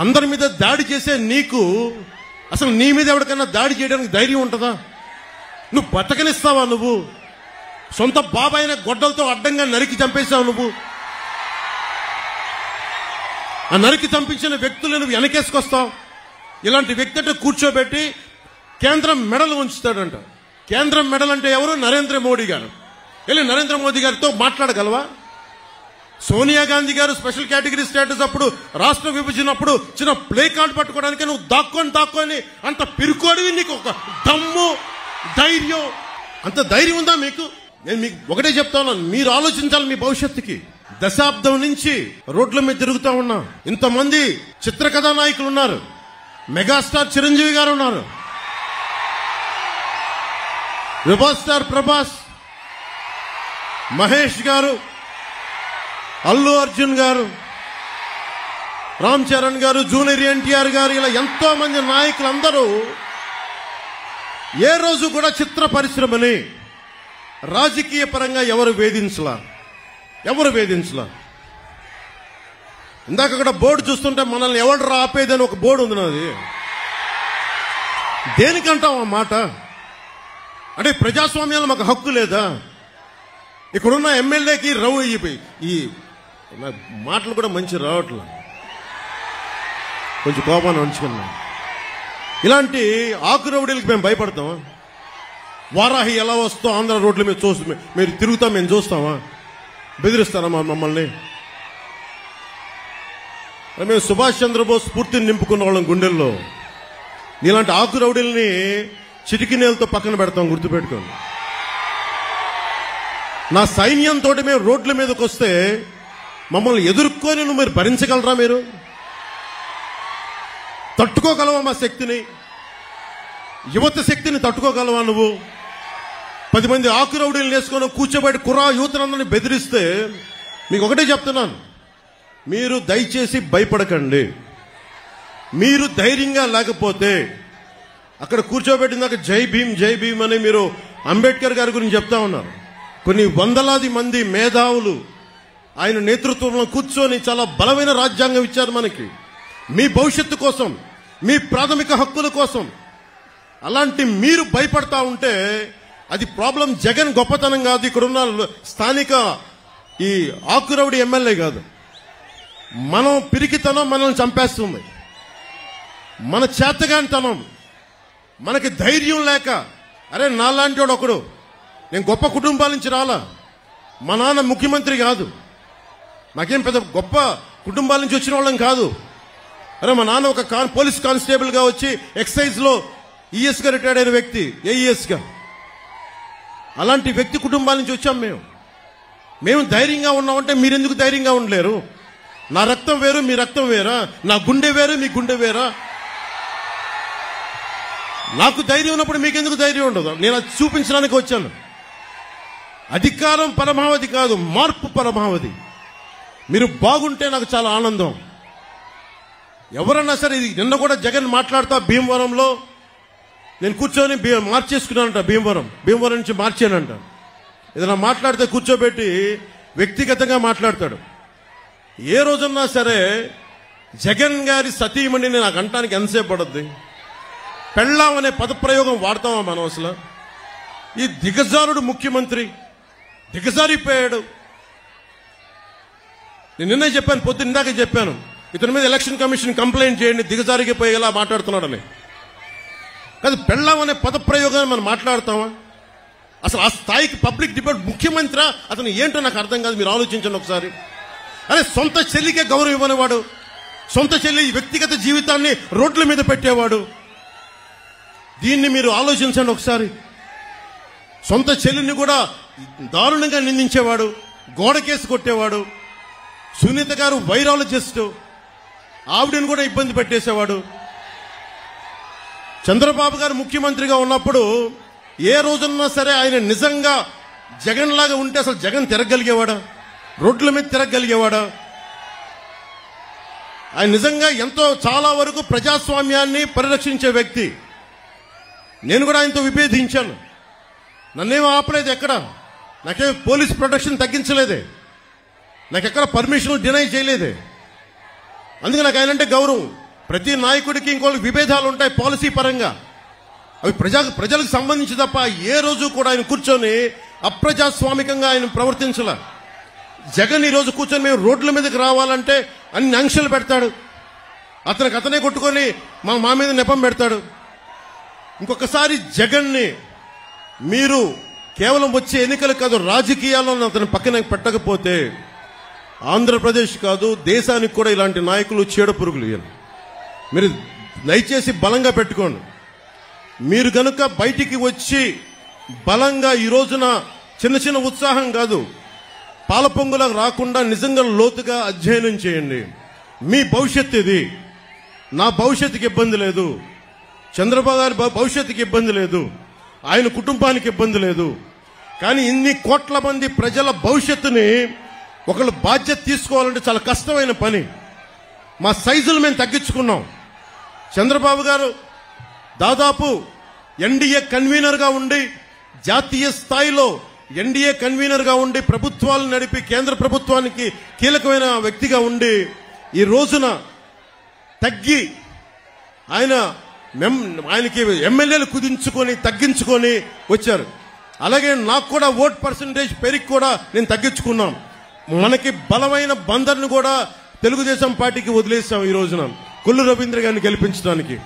అందరి మీద దాడి చేసే నీకు అసలు నీ మీద ఎవరికైనా దాడి చేయడానికి ధైర్యం ఉంటుందా? నువ్వు బతకనిస్తావా? నువ్వు సొంత బాబాయిన గొడ్డలతో అడ్డంగా నరికి చంపేశావు. నువ్వు ఆ నరికి చంపించిన వ్యక్తులు నువ్వు వెనకేసుకొస్తావు. ఇలాంటి వ్యక్తి అంటే కూర్చోబెట్టి కేంద్రం మెడలు ఉంచుతాడంట. కేంద్రం మెడల్ అంటే ఎవరు? నరేంద్ర మోడీ గారు. వెళ్ళి నరేంద్ర మోదీ గారితో మాట్లాడగలవా? సోనియా గాంధీ గారు స్పెషల్ కేటగిరీ స్టేటస్ అప్పుడు రాష్ట్ర విభజన అప్పుడు చిన్న ప్లే కార్డు పట్టుకోవడానికి నువ్వు దాక్కొని అంత పిరుకోడివి. నీకు ఒక దమ్ము ధైర్యం, అంత ధైర్యం ఉందా మీకు? నేను మీకు ఒకటే చెప్తా ఉన్నాను, మీరు ఆలోచించాలి మీ భవిష్యత్తుకి. దశాబ్దం నుంచి రోడ్ల మీద తిరుగుతా ఉన్నా. ఇంతమంది చిత్రకథా నాయకులు ఉన్నారు. మెగాస్టార్ చిరంజీవి గారు ఉన్నారు, రెబల్ స్టార్ ప్రభాస్, మహేష్ గారు, అల్లు అర్జున్ గారు, రామ్ చరణ్ గారు, జూనియర్ ఎన్టీఆర్ గారు, ఇలా ఎంతో మంది నాయకులందరూ ఏ రోజు కూడా చిత్ర పరిశ్రమని రాజకీయ పరంగా ఎవరు వేధించలా. ఇందాక అక్కడ బోర్డు చూస్తుంటే మనల్ని ఎవరు ఆపేదని ఒక బోర్డు ఉంది. నాది దేనికంటాం ఆ మాట? అంటే ప్రజాస్వామ్యాలు మాకు హక్కు లేదా? ఇక్కడున్న ఎమ్మెల్యేకి ఈ మాటలు కూడా మంచి రావట్లేదు, కొంచెం కోపాన్ని ఉంచుకున్నాం. ఇలాంటి ఆకురవుడీలకు మేము భయపడతామా? వారాహి ఎలా వస్తో ఆంధ్ర రోడ్ల మీద మీరు తిరుగుతాం, మేము చూస్తామా? బెదిరిస్తారా మమ్మల్ని? మేము సుభాష్ చంద్రబోస్ స్ఫూర్తిని నింపుకున్న వాళ్ళం గుండెల్లో. నీలాంటి ఆకురవుడీల్ని చిటికినేలతో పక్కన పెడతాం, గుర్తుపెట్టుకోండి. నా సైన్యంతో మేము రోడ్ల మీదకి వస్తే మమ్మల్ని ఎదుర్కొని మీరు భరించగలరా? మీరు తట్టుకోగలవా? మా శక్తిని, యువత శక్తిని తట్టుకోగలవా? నువ్వు 10 మంది ఆకురవుడీలు వేసుకొని కూర్చోబెట్టి కుర్రా యువతనందరినీ బెదిరిస్తే మీకు ఒకటే చెప్తున్నాను, మీరు దయచేసి భయపడకండి. మీరు ధైర్యంగా లేకపోతే అక్కడ కూర్చోబెట్టిందాక జై భీమ్ అని మీరు అంబేద్కర్ గారి గురించి చెప్తా ఉన్నారు. కొన్ని వందలాది మంది మేధావులు ఆయన నేతృత్వంలో కూర్చొని చాలా బలమైన రాజ్యాంగం ఇచ్చారు మనకి, మీ భవిష్యత్తు కోసం, మీ ప్రాథమిక హక్కుల కోసం. అలాంటి మీరు భయపడతా ఉంటే అది ప్రాబ్లం జగన్ గొప్పతనం కాదు, ఇక్కడున్న స్థానిక ఈ ఆకురవుడి ఎమ్మెల్యే కాదు. మనం పిరికితనం మనల్ని చంపేస్తుంది, మన చేతగానితనం, మనకి ధైర్యం లేక. అరే నాలాంటి వాడు ఒకడు, నేను గొప్ప కుటుంబాల నుంచి రాలా, మా నాన్న ముఖ్యమంత్రి కాదు, నాకేం పెద్ద గొప్ప కుటుంబాల నుంచి వచ్చిన వాళ్ళం కాదు. అరే మా నాన్న ఒక పోలీస్ కానిస్టేబుల్ గా వచ్చి ఎక్సైజ్ లో ఈఎస్ గా రిటైర్డ్ అయిన వ్యక్తి, ఏఈఎస్ గా. అలాంటి వ్యక్తి కుటుంబాల నుంచి వచ్చాం మేము ధైర్యంగా ఉన్నామంటే మీరెందుకు ధైర్యంగా ఉండలేరు? నా రక్తం వేరు, మీ రక్తం వేరా? నా గుండె వేరు, మీ గుండె వేరా? నాకు ధైర్యం ఉన్నప్పుడు మీకెందుకు ధైర్యం ఉండదు? నేను అది చూపించడానికి వచ్చాను. అధికారం పరమావధి కాదు, మార్పు పరమావధి. మీరు బాగుంటే నాకు చాలా ఆనందం. ఎవరన్నా సరే, ఇది నిన్న కూడా జగన్ మాట్లాడుతా భీమవరంలో నేను కూర్చొని మార్చేసుకున్నానంట. భీమవరం నుంచి మార్చానంట. ఏదైనా మాట్లాడితే కూర్చోబెట్టి వ్యక్తిగతంగా మాట్లాడతాడు. ఏ రోజున్నా సరే జగన్ గారి సతీమణిని నాకు అంటానికి ఎంతసేపు పడుద్ది? పెళ్ళాం అనే పదప్రయోగం వాడతామా మనం? అసలు ఈ దిగజారుడు ముఖ్యమంత్రి దిగజారిపోయాడు. నేను నిన్నే చెప్పాను, పొద్దున్నే చెప్పాను, ఇతని మీద ఎలక్షన్ కమిషన్ కంప్లైంట్ చేయండి, దిగజారిపోయేలా మాట్లాడుతున్నాడని. కాదు, పెళ్ళాం అనే పదప్రయోగాన్ని మనం మాట్లాడతామా? అసలు ఆ స్థాయికి పబ్లిక్ డిబేట్ ముఖ్యమంత్రి అతను ఏంటో నాకు అర్థం కాదు. మీరు ఆలోచించండి ఒకసారి. అరే సొంత చెల్లికే గౌరవం ఇవ్వనివాడు, సొంత చెల్లి వ్యక్తిగత జీవితాన్ని రోడ్ల మీద పెట్టేవాడు. దీన్ని మీరు ఆలోచించండి ఒకసారి. సొంత చెల్లిని కూడా దారుణంగా నిందించేవాడు, గోడకేసి కొట్టేవాడు. సునీత గారు వైరాలజిస్ట్, ఆవిడని కూడా ఇబ్బంది పెట్టేసేవాడు. చంద్రబాబు గారు ముఖ్యమంత్రిగా ఉన్నప్పుడు ఏ రోజున్నా సరే ఆయన నిజంగా జగన్ లాగా ఉంటే అసలు జగన్ తిరగలిగేవాడా? రోడ్ల మీద తిరగలిగేవాడా? ఆయన నిజంగా ఎంతో చాలా వరకు ప్రజాస్వామ్యాన్ని పరిరక్షించే వ్యక్తి. నేను కూడా ఆయనతో విభేదించాను, నన్నేమో ఆపలేదు ఎక్కడ, నాకే పోలీస్ ప్రొటెక్షన్ తగ్గించలేదే, నాకెక్కడ పర్మిషన్ డినై చేయలేదే. అందుకే నాకు ఆయనంటే గౌరవం. ప్రతి నాయకుడికి ఇంకోళ్ళకి విభేదాలు ఉంటాయి పాలసీ పరంగా. అవి ప్రజలకు సంబంధించి తప్ప ఏ రోజు కూడా ఆయన కూర్చొని అప్రజాస్వామికంగా ఆయన ప్రవర్తించాల. జగన్ ఈ రోజు కూర్చొని మేము రోడ్ల మీదకి రావాలంటే అన్ని ఆంక్షలు పెడతాడు. అతనే కొట్టుకొని మా మీద నెపం పెడతాడు. ఇంకొకసారి జగన్ని మీరు కేవలం వచ్చే ఎన్నికలు కాదు, రాజకీయాలను అతను పక్కన పెట్టకపోతే ఆంధ్రప్రదేశ్ కాదు దేశానికి కూడా ఇలాంటి నాయకులు చీడ పురుగులు. మీరు దయచేసి బలంగా పెట్టుకోండి. మీరు గనుక బయటికి వచ్చి బలంగా ఈ రోజున చిన్న చిన్న ఉత్సాహం కాదు, పాలపొంగులకు రాకుండా నిజంగా లోతుగా అధ్యయనం చేయండి. మీ భవిష్యత్తు ఇది. నా భవిష్యత్తుకి ఇబ్బంది లేదు, చంద్రబాబు గారి భవిష్యత్తుకి ఇబ్బంది లేదు, ఆయన కుటుంబానికి ఇబ్బంది లేదు. కానీ ఇన్ని కోట్ల మంది ప్రజల భవిష్యత్తుని ఒకళ్ళు బాధ్యత తీసుకోవాలంటే చాలా కష్టమైన పని. మా సైజులు మేము తగ్గించుకున్నాం. చంద్రబాబు గారు దాదాపు ఎన్డీఏ కన్వీనర్గా ఉండి, జాతీయ స్థాయిలో ఎన్డీఏ కన్వీనర్గా ఉండి ప్రభుత్వాలు నడిపి కేంద్ర ప్రభుత్వానికి కీలకమైన వ్యక్తిగా ఉండి ఈ రోజున తగ్గి ఆయనకి ఎమ్మెల్యేలు కుదించుకొని తగ్గించుకొని వచ్చారు. అలాగే నాకు కూడా ఓట్ పర్సంటేజ్ పెరిగి కూడా నేను తగ్గించుకున్నాం. మనకి బలమైన బందర్ను కూడా తెలుగుదేశం పార్టీకి వదిలేసాం ఈ రోజున కొల్లు రవీంద్ర గారిని గెలిపించడానికి.